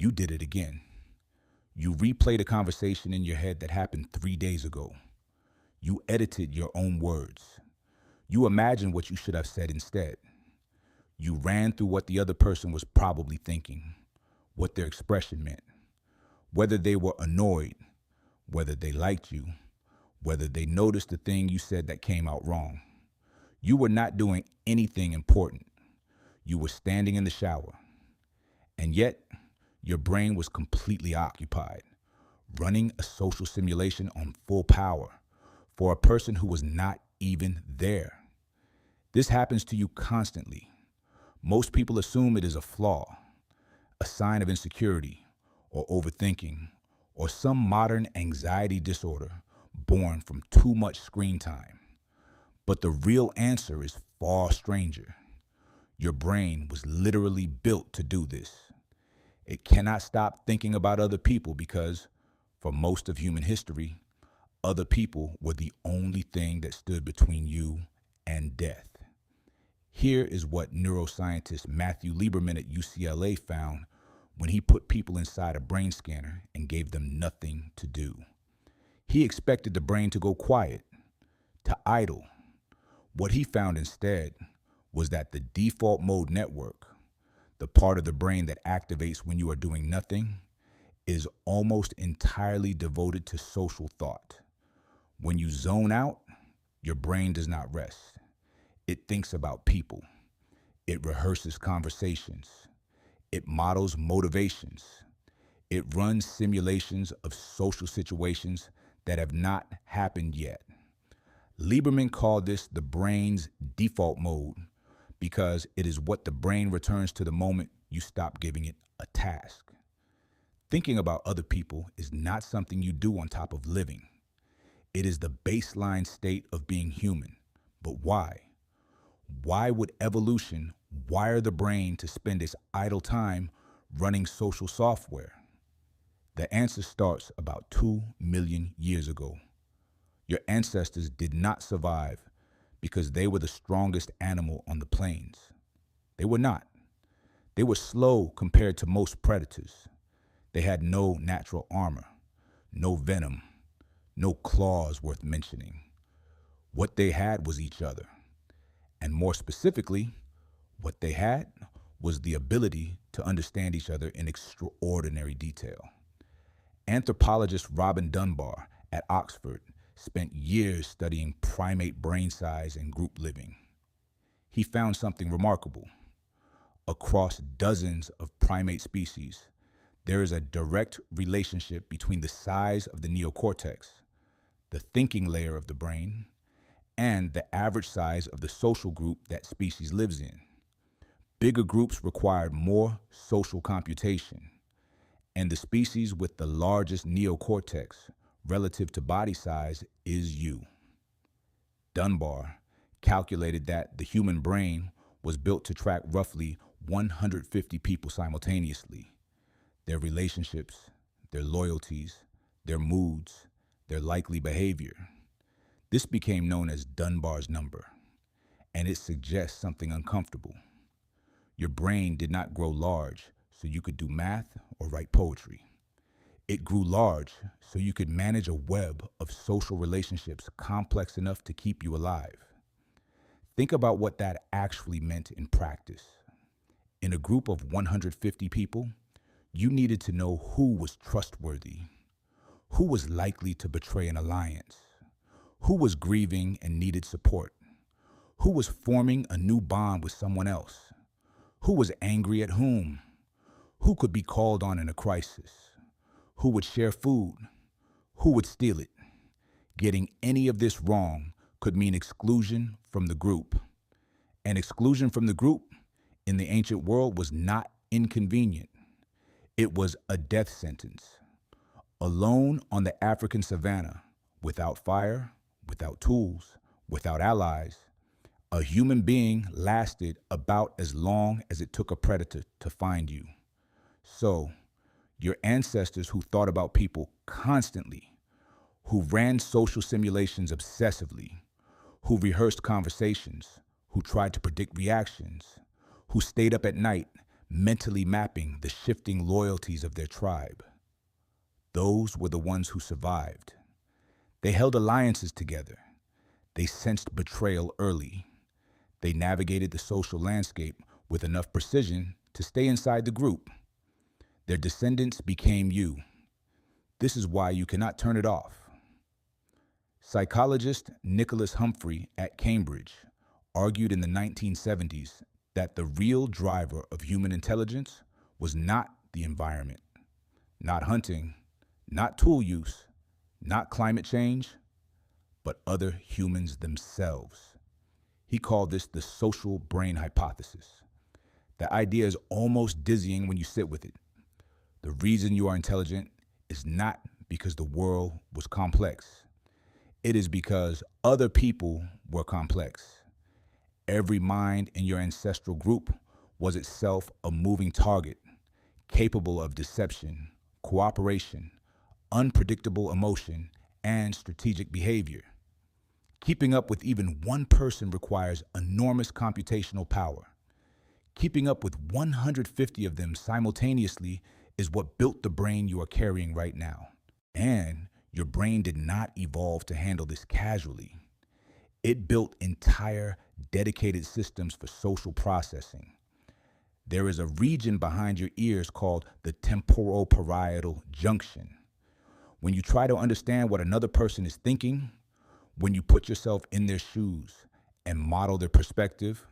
You did it again. You replayed a conversation in your head that happened 3 days ago. You edited your own words. You imagined what you should have said instead. You ran through what the other person was probably thinking, what their expression meant, whether they were annoyed, whether they liked you, whether they noticed the thing you said that came out wrong. You were not doing anything important. You were standing in the shower. And yet, your brain was completely occupied, running a social simulation on full power for a person who was not even there. This happens to you constantly. Most people assume it is a flaw, a sign of insecurity or overthinking, or some modern anxiety disorder born from too much screen time. But the real answer is far stranger. Your brain was literally built to do this. It cannot stop thinking about other people because, for most of human history, other people were the only thing that stood between you and death. Here is what neuroscientist Matthew Lieberman at UCLA found when he put people inside a brain scanner and gave them nothing to do. He expected the brain to go quiet, to idle. What he found instead was that the default mode network, the part of the brain that activates when you are doing nothing, is almost entirely devoted to social thought. When you zone out, your brain does not rest. It thinks about people. It rehearses conversations. It models motivations. It runs simulations of social situations that have not happened yet. Lieberman called this the brain's default mode because it is what the brain returns to the moment you stop giving it a task. Thinking about other people is not something you do on top of living. It is the baseline state of being human. But why? Why would evolution wire the brain to spend its idle time running social software? The answer starts about 2 million years ago. Your ancestors did not survive because they were the strongest animal on the plains. They were not. They were slow compared to most predators. They had no natural armor, no venom, no claws worth mentioning. What they had was each other. And more specifically, what they had was the ability to understand each other in extraordinary detail. Anthropologist Robin Dunbar at Oxford spent years studying primate brain size and group living. He found something remarkable. Across dozens of primate species, there is a direct relationship between the size of the neocortex, the thinking layer of the brain, and the average size of the social group that species lives in. Bigger groups required more social computation, and the species with the largest neocortex relative to body size is you. Dunbar calculated that the human brain was built to track roughly 150 people simultaneously, their relationships, their loyalties, their moods, their likely behavior. This became known as Dunbar's number, and it suggests something uncomfortable. Your brain did not grow large so you could do math or write poetry. It grew large so you could manage a web of social relationships complex enough to keep you alive. Think about what that actually meant in practice. In a group of 150 people, you needed to know who was trustworthy, who was likely to betray an alliance, who was grieving and needed support, who was forming a new bond with someone else, who was angry at who could be called on in a crisis, who would share food, who would steal it. Getting any of this wrong could mean exclusion from the group. And exclusion from the group in the ancient world was not inconvenient. It was a death sentence. Alone on the African savanna, without fire, without tools, without allies, a human being lasted about as long as it took a predator to find you. So, your ancestors who thought about people constantly, who ran social simulations obsessively, who rehearsed conversations, who tried to predict reactions, who stayed up at night mentally mapping the shifting loyalties of their tribe. Those were the ones who survived. They held alliances together. They sensed betrayal early. They navigated the social landscape with enough precision to stay inside the group. Their descendants became you. This is why you cannot turn it off. Psychologist Nicholas Humphrey at Cambridge argued in the 1970s that the real driver of human intelligence was not the environment, not hunting, not tool use, not climate change, but other humans themselves. He called this the social brain hypothesis. The idea is almost dizzying when you sit with it. The reason you are intelligent is not because the world was complex. It is because other people were complex. Every mind in your ancestral group was itself a moving target, capable of deception, cooperation, unpredictable emotion, and strategic behavior. Keeping up with even one person requires enormous computational power. Keeping up with 150 of them simultaneously is what built the brain you are carrying right now. And your brain did not evolve to handle this casually. It built entire dedicated systems for social processing. There is a region behind your ears called the temporoparietal junction. When you try to understand what another person is thinking, when you put yourself in their shoes and model their perspective,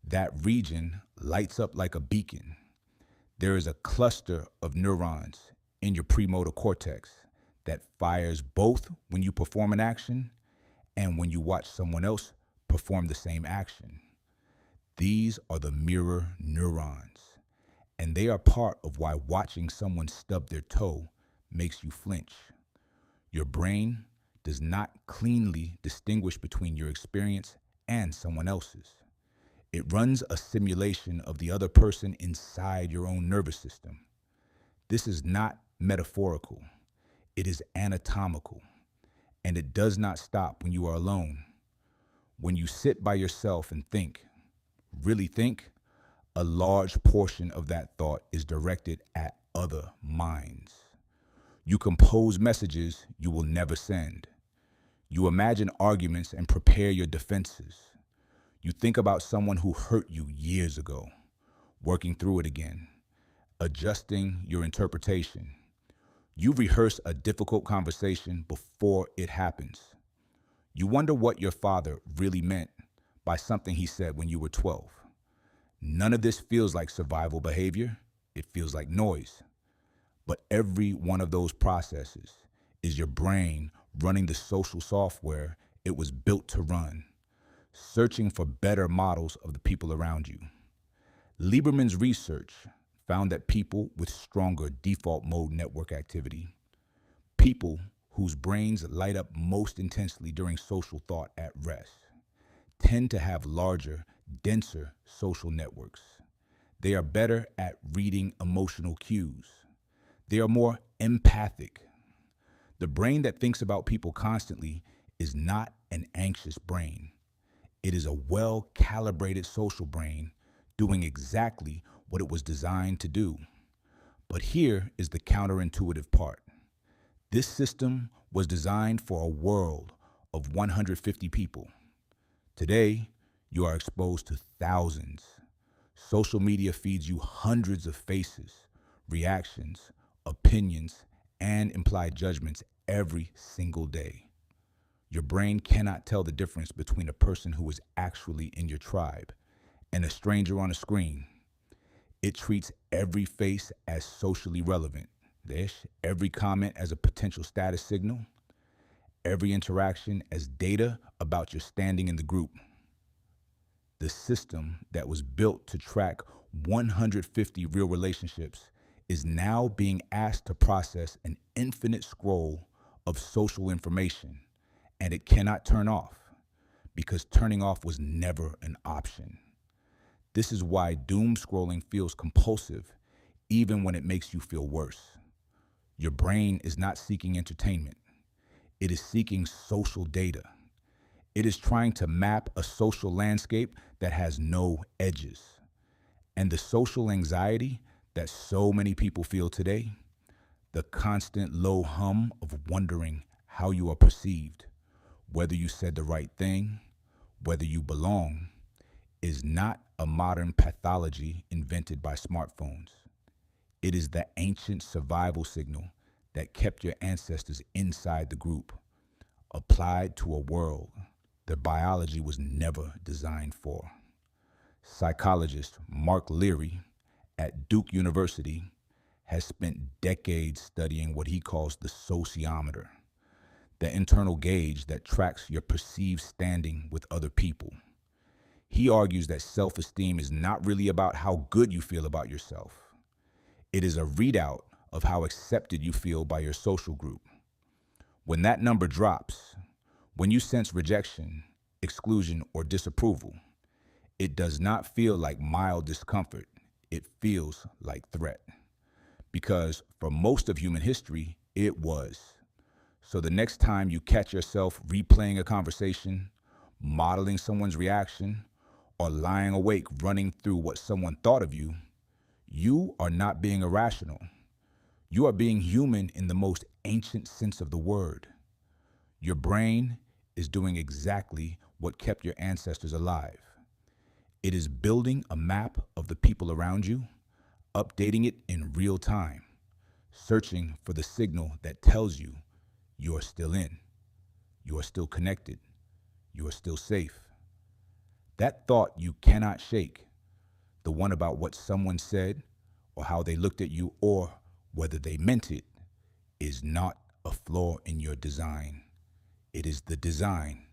that region lights up like a beacon. There is a cluster of neurons in your premotor cortex that fires both when you perform an action and when you watch someone else perform the same action. These are the mirror neurons, and they are part of why watching someone stub their toe makes you flinch. Your brain does not cleanly distinguish between your experience and someone else's. It runs a simulation of the other person inside your own nervous system. This is not metaphorical. It is anatomical, and it does not stop when you are alone. When you sit by yourself and think, really think, a large portion of that thought is directed at other minds. You compose messages you will never send. You imagine arguments and prepare your defenses. You think about someone who hurt you years ago, working through it again, adjusting your interpretation. You rehearse a difficult conversation before it happens. You wonder what your father really meant by something he said when you were 12. None of this feels like survival behavior. It feels like noise. But every one of those processes is your brain running the social software it was built to run, searching for better models of the people around you. Lieberman's research found that people with stronger default mode network activity, people whose brains light up most intensely during social thought at rest, tend to have larger, denser social networks. They are better at reading emotional cues. They are more empathic. The brain that thinks about people constantly is not an anxious brain. It is a well-calibrated social brain doing exactly what it was designed to do. But here is the counterintuitive part. This system was designed for a world of 150 people. Today, you are exposed to thousands. Social media feeds you hundreds of faces, reactions, opinions, and implied judgments every single day. Your brain cannot tell the difference between a person who is actually in your tribe and a stranger on a screen. It treats every face as socially relevant, every comment as a potential status signal, every interaction as data about your standing in the group. The system that was built to track 150 real relationships is now being asked to process an infinite scroll of social information, and it cannot turn off because turning off was never an option. This is why doom scrolling feels compulsive even when it makes you feel worse. Your brain is not seeking entertainment. It is seeking social data. It is trying to map a social landscape that has no edges. And the social anxiety that so many people feel today, the constant low hum of wondering how you are perceived, whether you said the right thing, whether you belong, is not a modern pathology invented by smartphones. It is the ancient survival signal that kept your ancestors inside the group, applied to a world their biology was never designed for. Psychologist Mark Leary at Duke University has spent decades studying what he calls the sociometer, the internal gauge that tracks your perceived standing with other people. He argues that self-esteem is not really about how good you feel about yourself. It is a readout of how accepted you feel by your social group. When that number drops, when you sense rejection, exclusion, or disapproval, it does not feel like mild discomfort. It feels like threat. Because for most of human history, it was. So the next time you catch yourself replaying a conversation, modeling someone's reaction, or lying awake running through what someone thought of you, you are not being irrational. You are being human in the most ancient sense of the word. Your brain is doing exactly what kept your ancestors alive. It is building a map of the people around you, updating it in real time, searching for the signal that tells you you are still in, you are still connected, you are still safe. That thought you cannot shake, the one about what someone said or how they looked at you or whether they meant it, is not a flaw in your design. It is the design.